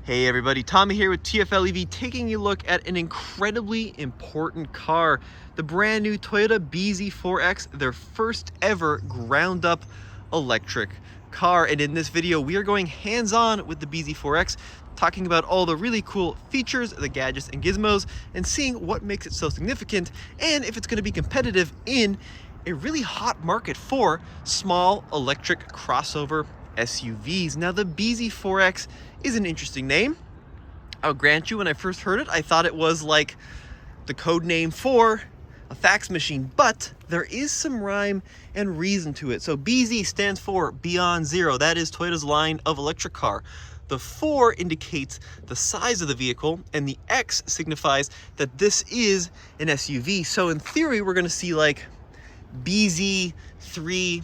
Hey everybody, Tommy here with TFL EV, taking a look at an incredibly important car. The brand new Toyota BZ4X, their first ever ground up electric car. And in this video, we are going hands-on with the BZ4X, talking about all the really cool features, the gadgets and gizmos, and seeing what makes it so significant, and if it's gonna be competitive in a really hot market for small electric crossover SUVs. Now, the BZ4X is an interesting name. I'll grant you, when I first heard it, I thought it was like the code name for a fax machine, but there is some rhyme and reason to it. So BZ stands for Beyond Zero. That is Toyota's line of electric car. The 4 indicates the size of the vehicle, and the X signifies that this is an SUV. So in theory, we're gonna see like BZ3S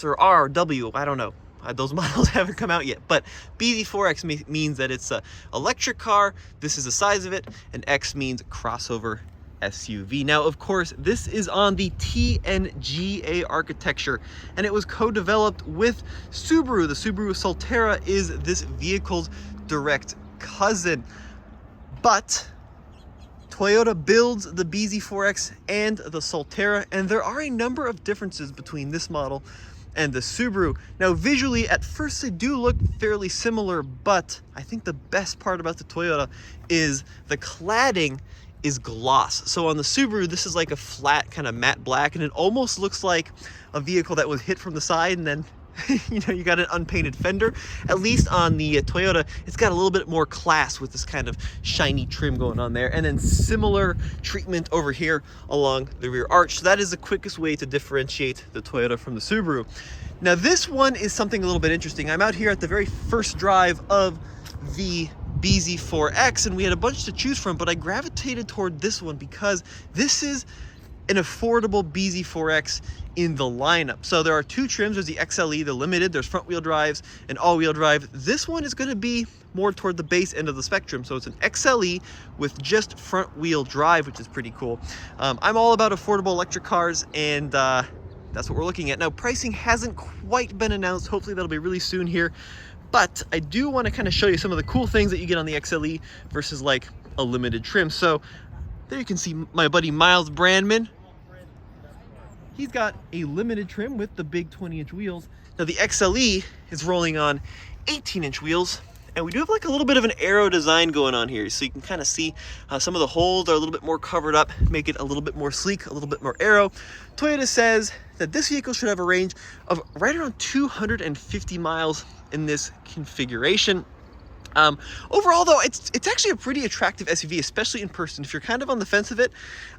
or R or W, I don't know. Those models haven't come out yet, but BZ4X means that it's an electric car. This is the size of it, and X means crossover SUV. Now, of course, this is on the TNGA architecture, and it was co-developed with Subaru. The Subaru Solterra is this vehicle's direct cousin, but Toyota builds the BZ4X and the Solterra, and there are a number of differences between this model and the Subaru. Now, visually, at first, they do look fairly similar, but I think the best part about the Toyota is the cladding is gloss. So on the Subaru, this is like a flat kind of matte black, and it almost looks like a vehicle that was hit from the side and then you got an unpainted fender. At least on the Toyota, it's got a little bit more class with this kind of shiny trim going on there, and then similar treatment over here along the rear arch. So that is the quickest way to differentiate the Toyota from the Subaru. Now, this one is something a little bit interesting. I'm out here at the very first drive of the BZ4X, and we had a bunch to choose from, but I gravitated toward this one because this is an affordable BZ4X in the lineup. So there are 2 trims. There's the XLE, the Limited, there's front wheel drives and all-wheel drive. This one is going to be more toward the base end of the spectrum. So it's an XLE with just front wheel drive, which is pretty cool. I'm all about affordable electric cars, and that's what we're looking at. Now, pricing hasn't quite been announced. Hopefully that'll be really soon here. But I do want to kind of show you some of the cool things that you get on the XLE versus like a Limited trim. So there you can see my buddy Miles Brandman. He's got a Limited trim with the big 20-inch wheels. Now, the XLE is rolling on 18-inch wheels, and we do have like a little bit of an aero design going on here. So you can kind of see some of the holes are a little bit more covered up, make it a little bit more sleek, a little bit more aero. Toyota says that this vehicle should have a range of right around 250 miles in this configuration. Overall, though, it's actually a pretty attractive SUV, especially in person. If you're kind of on the fence of it,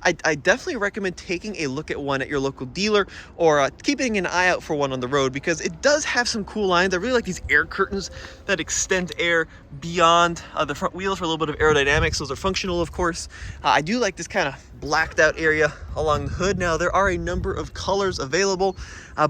I definitely recommend taking a look at one at your local dealer, or keeping an eye out for one on the road, because it does have some cool lines. I really like these air curtains that extend air beyond the front wheels for a little bit of aerodynamics. Those are functional, of course. I do like this kind of blacked out area along the hood. Now, there are a number of colors available,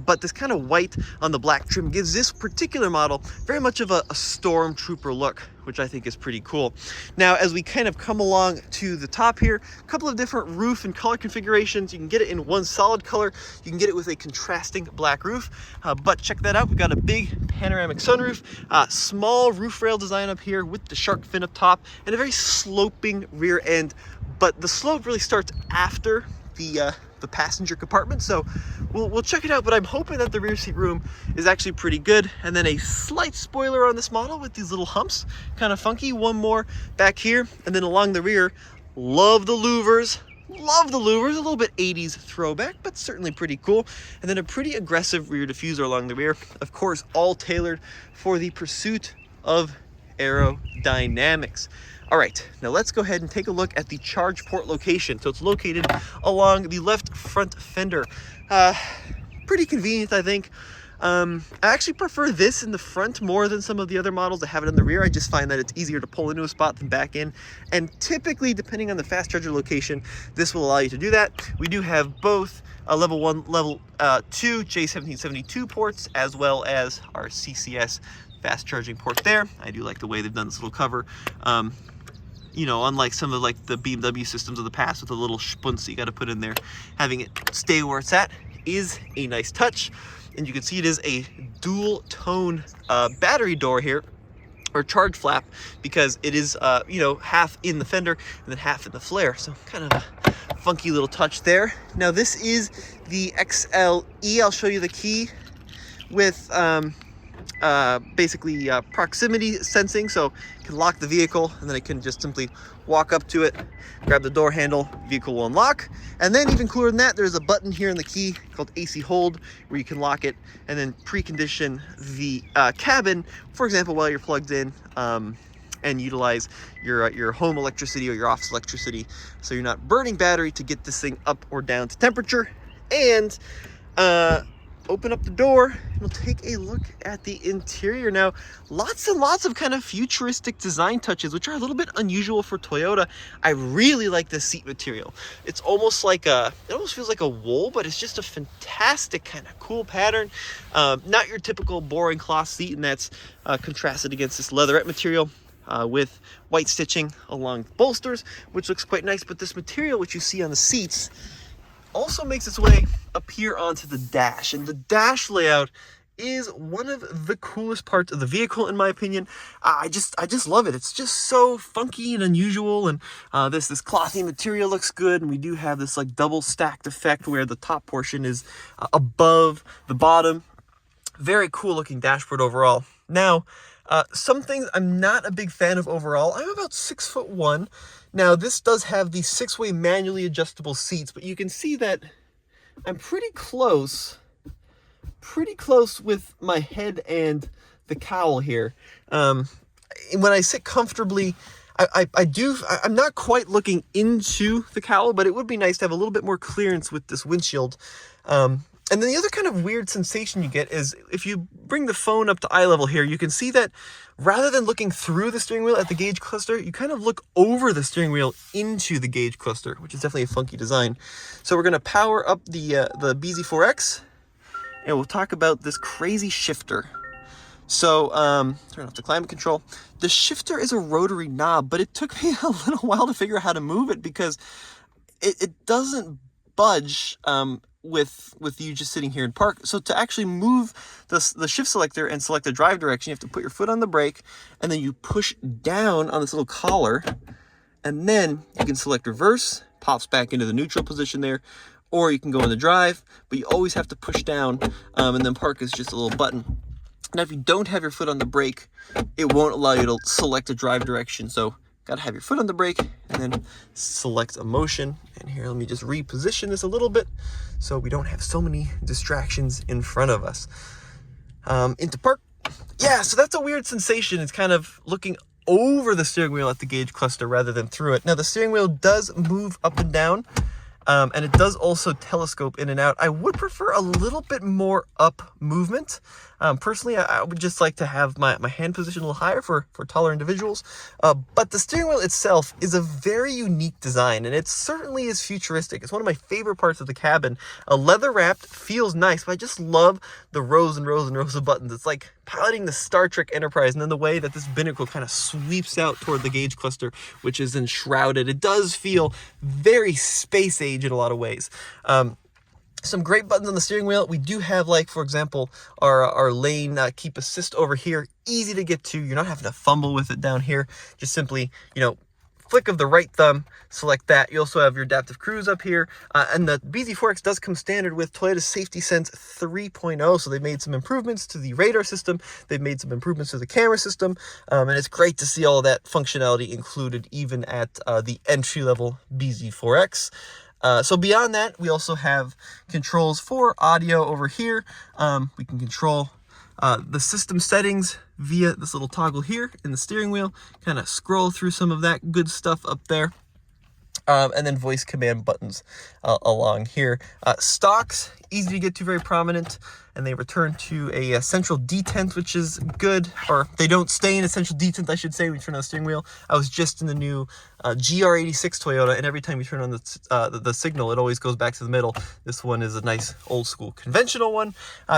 but this kind of white on the black trim gives this particular model very much of a stormtrooper look, which I think is pretty cool. Now, as we kind of come along to the top here, a couple of different roof and color configurations. You can get it in one solid color. You can get it with a contrasting black roof, but check that out. We've got a big panoramic sunroof, small roof rail design up here with the shark fin up top, and a very sloping rear end. But the slope really starts after the passenger compartment, so we'll check it out. But I'm hoping that the rear seat room is actually pretty good. And then a slight spoiler on this model with these little humps, kind of funky. One more back here, and then along the rear, love the louvers. Love the louvers, a little bit 80s throwback, but certainly pretty cool. And then a pretty aggressive rear diffuser along the rear, of course, all tailored for the pursuit of aerodynamics. All right, now let's go ahead and take a look at the charge port location. So it's located along the left front fender. Pretty convenient, I think. I actually prefer this in the front more than some of the other models that have it in the rear. I just find that it's easier to pull into a spot than back in. And typically, depending on the fast charger location, this will allow you to do that. We do have both level 1, level 2 J1772 ports, as well as our CCS fast charging port there. I do like the way they've done this little cover. You know, unlike some of like the BMW systems of the past with a little spuns you got to put in there, having it stay where it's at is a nice touch. And you can see it is a dual tone battery door here, or charge flap, because it is, you know, half in the fender and then half in the flare. So kind of a funky little touch there. Now this is the XLE. I'll show you the key with basically proximity sensing, so you can lock the vehicle and then I can just simply walk up to it, grab the door handle, vehicle will unlock. And then even cooler than that, there's a button here in the key called AC hold where you can lock it and then precondition the cabin, for example, while you're plugged in, and utilize your home electricity or your office electricity, so you're not burning battery to get this thing up or down to temperature. And open up the door and we'll take a look at the interior. Now, lots and lots of kind of futuristic design touches, which are a little bit unusual for Toyota. I really like this seat material. It's almost like it almost feels like a wool, but it's just a fantastic kind of cool pattern. Not your typical boring cloth seat, and that's contrasted against this leatherette material with white stitching along the bolsters, which looks quite nice. But this material, which you see on the seats, also makes its way up here onto the dash, and the dash layout is one of the coolest parts of the vehicle, in my opinion. I just love it. It's just so funky and unusual, and this clothy material looks good, and we do have this like double stacked effect where the top portion is above the bottom. Very cool looking dashboard overall. Now, some things I'm not a big fan of overall. I'm about 6'1". Now, this does have the 6-way manually adjustable seats, but you can see that I'm pretty close with my head and the cowl here. When I sit comfortably, I'm not quite looking into the cowl, but it would be nice to have a little bit more clearance with this windshield. And then the other kind of weird sensation you get is if you bring the phone up to eye level here, you can see that rather than looking through the steering wheel at the gauge cluster, you kind of look over the steering wheel into the gauge cluster, which is definitely a funky design. So we're going to power up the BZ4X, and we'll talk about this crazy shifter. So turn off the climate control. The shifter is a rotary knob, but it took me a little while to figure out how to move it because it doesn't budge with you just sitting here in park. So to actually move the shift selector and select the drive direction, you have to put your foot on the brake, and then you push down on this little collar, and then you can select reverse, pops back into the neutral position there, or you can go in the drive, but you always have to push down, and then park is just a little button. Now, if you don't have your foot on the brake, it won't allow you to select a drive direction. So got to have your foot on the brake and then select a motion. And here, let me just reposition this a little bit so we don't have so many distractions in front of us. Into park. Yeah, so that's a weird sensation. It's kind of looking over the steering wheel at the gauge cluster rather than through it. Now, the steering wheel does move up and down, and it does also telescope in and out. I would prefer a little bit more up movement. Personally, I would just like to have my hand position a little higher for taller individuals. But the steering wheel itself is a very unique design, and it certainly is futuristic. It's one of my favorite parts of the cabin. Leather wrapped, feels nice, but I just love the rows and rows and rows of buttons. It's like piloting the Star Trek Enterprise, and then the way that this binnacle kind of sweeps out toward the gauge cluster, which is enshrouded. It does feel very space age in a lot of ways. Some great buttons on the steering wheel. We do have, like, for example, our lane keep assist over here. Easy to get to. You're not having to fumble with it down here. Just simply, flick of the right thumb, select that. You also have your adaptive cruise up here. And the BZ4X does come standard with Toyota's Safety Sense 3.0. So they've made some improvements to the radar system. They've made some improvements to the camera system. And it's great to see all of that functionality included even at the entry-level BZ4X. So beyond that, we also have controls for audio over here. We can control the system settings via this little toggle here in the steering wheel. Kind of scroll through some of that good stuff up there. And then voice command buttons along here. Stocks, easy to get to, very prominent. And they return to a central detent, which is good. Or they don't stay in a central detent, I should say, when you turn on the steering wheel. I was just in the new GR86 Toyota, and every time you turn on the signal, it always goes back to the middle. This one is a nice old school conventional one.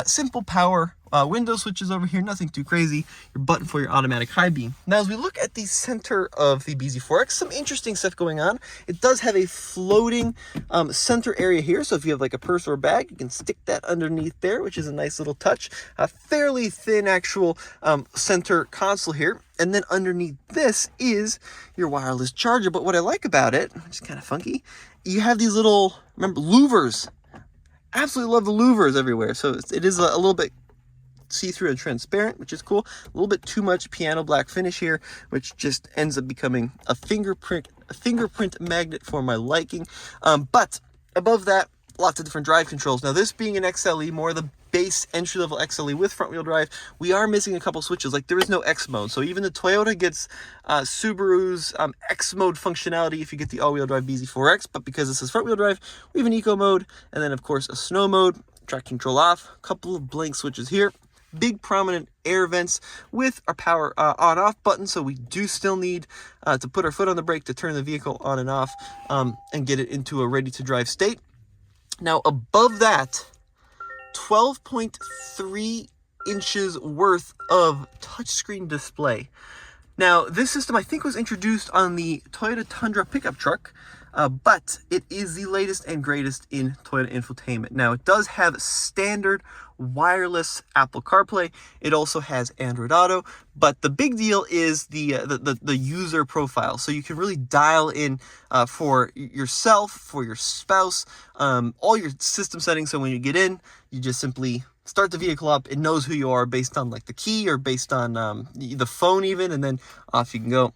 Simple power window switches over here, nothing too crazy. Your button for your automatic high beam. Now, as we look at the center of the BZ4X, some interesting stuff going on. It does have a floating center area here, so if you have like a purse or a bag, You can stick that underneath there, which is a nice little touch. A fairly thin actual center console here. And then underneath this is your wireless charger. But what I like about it, which is kind of funky, you have these little, remember, louvers. Absolutely love the louvers everywhere. So it is a little bit see-through and transparent, which is cool. A little bit too much piano black finish here, which just ends up becoming a fingerprint magnet for my liking. But above that, lots of different drive controls. Now, this being an XLE, more the base entry-level XLE with front-wheel drive, we are missing a couple switches. Like, there is no X mode. So even the Toyota gets Subaru's X mode functionality if you get the all-wheel drive BZ4X. But because this is front-wheel drive, we have an eco mode, and then, of course, a snow mode, traction control off, a couple of blank switches here. Big prominent air vents with our power on-off button, so we do still need to put our foot on the brake to turn the vehicle on and off and get it into a ready-to-drive state. Now, above that, 12.3 inches worth of touchscreen display. Now, this system I think was introduced on the Toyota Tundra pickup truck, but it is the latest and greatest in Toyota infotainment. Now, it does have standard wireless Apple CarPlay. It also has Android Auto, but the big deal is the user profile. So you can really dial in for yourself, for your spouse, all your system settings. So when you get in, you just simply start the vehicle up. It knows who you are based on like the key or based on the phone even, and then off you can go.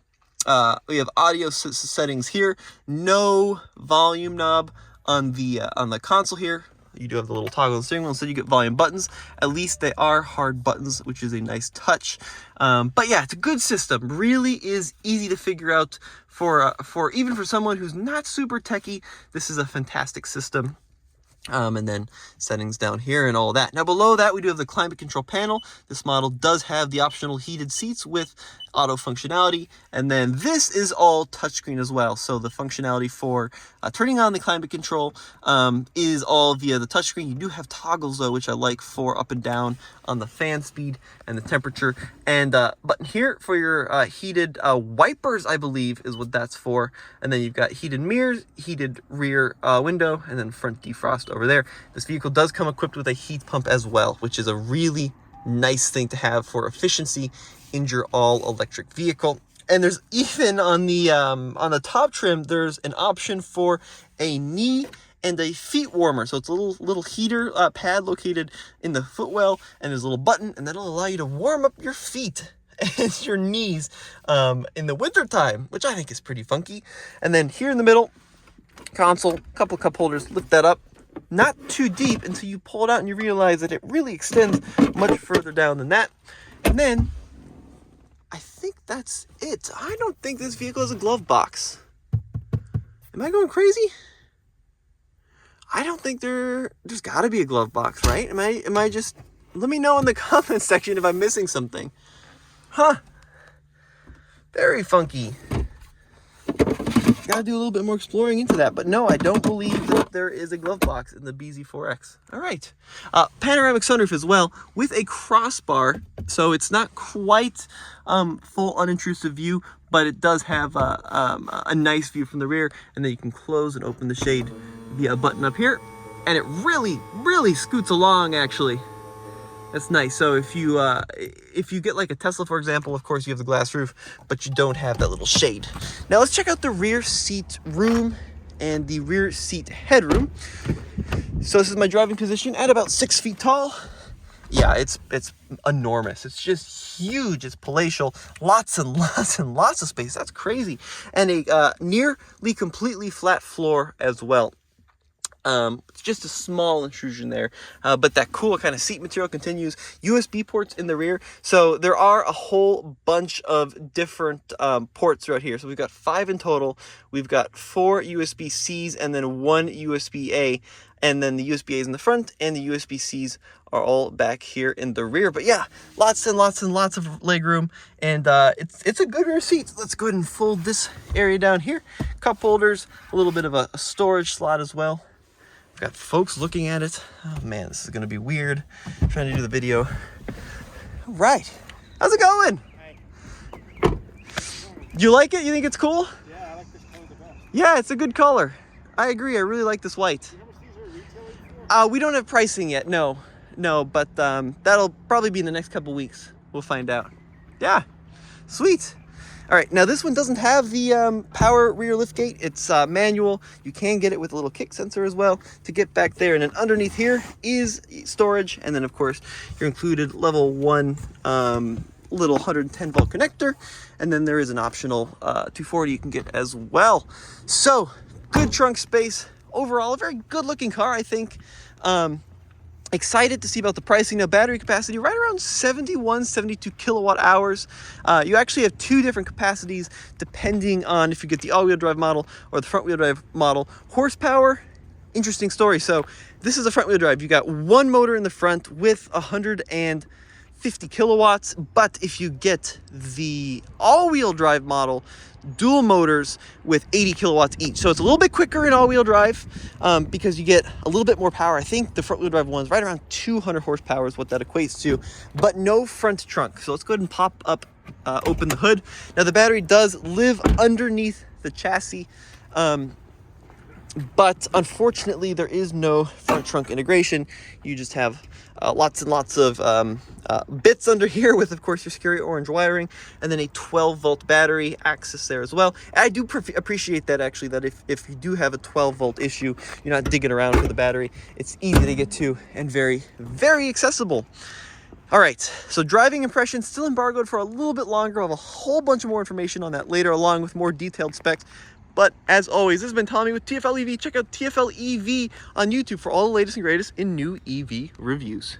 We have audio settings here. No volume knob on the console here. You do have the little toggle on the steering wheel, so you get volume buttons. At least they are hard buttons, which is a nice touch. But yeah, it's a good system. Really is easy to figure out for even for someone who's not super techie. This is a fantastic system. And then settings down here and all that. Now below that, we do have the climate control panel. This model does have the optional heated seats with auto functionality, and then this is all touchscreen as well. So the functionality for turning on the climate control is all via the touchscreen. You do have toggles though, which I like, for up and down on the fan speed and the temperature, and button here for your heated wipers, I believe is what that's for. And then you've got heated mirrors, heated rear window, and then front defrost over there. This vehicle does come equipped with a heat pump as well, which is a really nice thing to have for efficiency in your all-electric vehicle. And there's even on the top trim, there's an option for a knee and a feet warmer. So it's a little heater pad located in the footwell, and there's a little button, and that'll allow you to warm up your feet and your knees in the winter time, which I think is pretty funky. And then here in the middle, console, couple cup holders, lift that up. Not too deep until you pull it out and you realize that it really extends much further down than that. And then I think that's it. I don't think this vehicle has a glove box. Am I going crazy? I don't think there's got to be a glove box, right? Am I just... Let me know in the comments section if I'm missing something. Huh. Very funky. Gotta do a little bit more exploring into that, but no, I don't believe that there is a glove box in the BZ4X. All right, panoramic sunroof as well with a crossbar, so it's not quite full unintrusive view, but it does have a nice view from the rear, and then you can close and open the shade via a button up here, and it really scoots along actually. That's nice. So if you get like a Tesla, for example, of course you have the glass roof, but you don't have that little shade. Now let's check out the rear seat room and the rear seat headroom. So this is my driving position at about 6 feet tall. Yeah, it's enormous. It's just huge. It's palatial. Lots and lots of space. That's crazy. And a nearly completely flat floor as well. It's just a small intrusion there, but that cool kind of seat material continues. USB ports in the rear, so there are a whole bunch of different ports right here. So we've got 5 in total. We've got 4 USB-Cs and then 1 USB-A, and then the USB-As in the front and the USB-Cs are all back here in the rear. But yeah, lots and lots of leg room, and it's a good rear seat. Let's go ahead and fold this area down here. Cup holders, a little bit of a storage slot as well. Got folks looking at it. Oh man, this is gonna be weird. I'm trying to do the video. All right, how's it going? Hi. You like it? You think it's cool? Yeah, I like this color the best. Yeah, it's a good color. I agree. I really like this white. You know how much these are retailing We don't have pricing yet, no, but that'll probably be in the next couple weeks. We'll find out. Yeah, sweet. All right, now this one doesn't have the power rear liftgate. It's manual. You can get it with a little kick sensor as well to get back there. And then underneath here is storage. And then, of course, your included level 1 little 110 volt connector. And then there is an optional 240 you can get as well. So, good trunk space. Overall, a very good looking car, I think. Excited to see about the pricing. Now, battery capacity right around 71, 72 kilowatt hours. You actually have 2 different capacities depending on if you get the all-wheel drive model or the front-wheel drive model. Horsepower, interesting story. So this is a front-wheel drive. You got 1 motor in the front with 150 kilowatts, but if you get the all-wheel drive model, dual motors with 80 kilowatts each. So it's a little bit quicker in all-wheel drive because you get a little bit more power. I think the front-wheel drive one's right around 200 horsepower is what that equates to, but no front trunk. So let's go ahead and pop up, open the hood. Now the battery does live underneath the chassis, but unfortunately there is no front trunk integration. You just have lots and lots of bits under here with, of course, your scary orange wiring, and then a 12 volt battery access there as well. And I do appreciate that, actually, that if you do have a 12 volt issue, you're not digging around for the battery. It's easy to get to and very, very accessible. All right, so driving impressions still embargoed for a little bit longer. I'll have a whole bunch of more information on that later, along with more detailed specs. But as always, this has been Tommy with TFL EV. Check out TFL EV on YouTube for all the latest and greatest in new EV reviews.